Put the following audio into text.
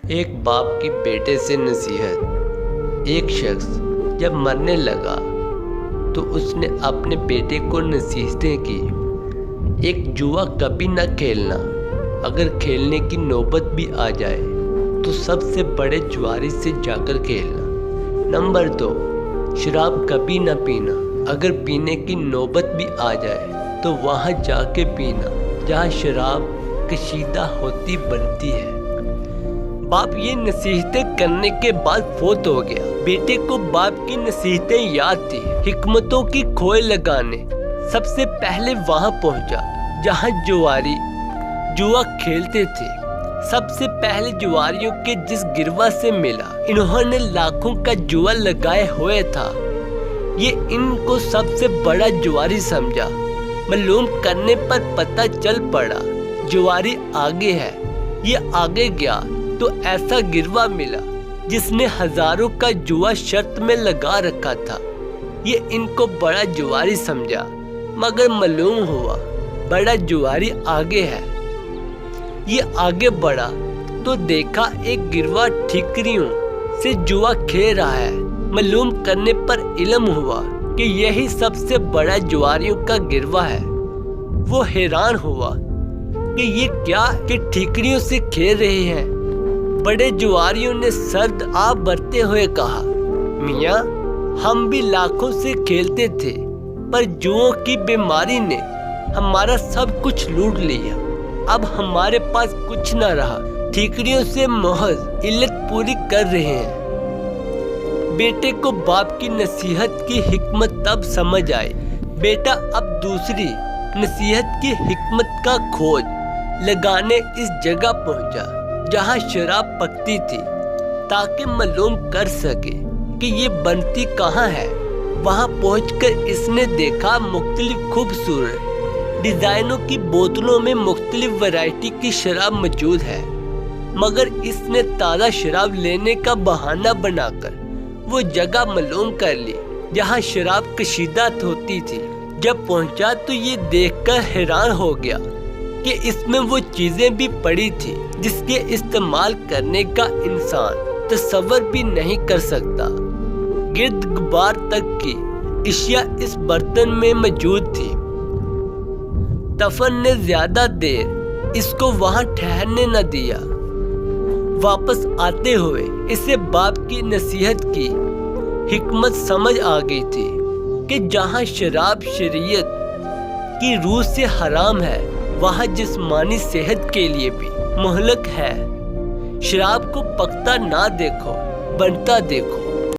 ایک باپ کی بیٹے سے نصیحت۔ ایک شخص جب مرنے لگا تو اس نے اپنے بیٹے کو نصیحتیں کی۔ ایک جوا کبھی نہ کھیلنا، اگر کھیلنے کی نوبت بھی آ جائے تو سب سے بڑے جواری سے جا کر کھیلنا۔ نمبر 2، شراب کبھی نہ پینا، اگر پینے کی نوبت بھی آ جائے تو وہاں جا کے پینا جہاں شراب کشیدہ ہوتی بنتی ہے۔ باپ یہ نصیحتیں کرنے کے بعد فوت ہو گیا۔ بیٹے کو باپ کی نصیحتیں یاد تھی۔ حکمتوں کی کھوئے لگانے سب سے پہلے وہاں پہنچا جہاں جواری جوا کھیلتے تھے۔ سب سے پہلے جواریوں کے جس گروہ سے ملا، انہوں نے لاکھوں کا جوا لگائے ہوئے تھا۔ یہ ان کو سب سے بڑا جواری سمجھا۔ معلوم کرنے پر پتہ چل پڑا جواری آگے ہے۔ یہ آگے گیا تو ایسا گروہ ملا جس نے ہزاروں کا جوا شرط میں لگا رکھا تھا۔ یہ ان کو بڑا جواری سمجھا، مگر معلوم ہوا بڑا جواری آگے ہے۔ یہ آگے بڑھا تو دیکھا ایک گروہ ٹھیکریوں سے جوا کھیل رہا ہے۔ معلوم کرنے پر علم ہوا کہ یہی سب سے بڑا جواریوں کا گروہ ہے۔ وہ حیران ہوا کہ یہ کیا کہ ٹھیکریوں سے کھیل رہے ہیں۔ بڑے جواریوں نے سرد آب برتے ہوئے کہا، میاں ہم بھی لاکھوں سے کھیلتے تھے، پر جوؤں کی بیماری نے ہمارا سب کچھ لوٹ لیا۔ اب ہمارے پاس کچھ نہ رہا۔ ٹھیکریوں سے محض علت پوری کر رہے ہیں۔ بیٹے کو باپ کی نصیحت کی حکمت تب سمجھ آئی۔ بیٹا اب دوسری نصیحت کی حکمت کا کھوج لگانے اس جگہ پہنچا جہاں شراب پکتی تھی، تاکہ معلوم کر سکے کہ یہ بنتی کہاں ہے۔ وہاں پہنچ کر اس نے دیکھا مختلف خوبصورت ڈیزائنوں کی بوتلوں میں مختلف ورائٹی کی شراب موجود ہے، مگر اس نے تازہ شراب لینے کا بہانہ بنا کر وہ جگہ معلوم کر لی جہاں شراب کشیدہ ہوتی تھی۔ جب پہنچا تو یہ دیکھ کر حیران ہو گیا کہ اس میں وہ چیزیں بھی پڑی تھی جس کے استعمال کرنے کا انسان تصور بھی نہیں کر سکتا۔ گرد غبار تک کی اشیاء اس برتن میں موجود تھی۔ تفن نے زیادہ دیر اس کو وہاں ٹھہرنے نہ دیا۔ واپس آتے ہوئے اسے باپ کی نصیحت کی حکمت سمجھ آ گئی تھی کہ جہاں شراب شریعت کی روح سے حرام ہے، وہاں جسمانی صحت کے لیے بھی مہلک ہے۔ شراب کو پکتا نہ دیکھو، بنتا دیکھو۔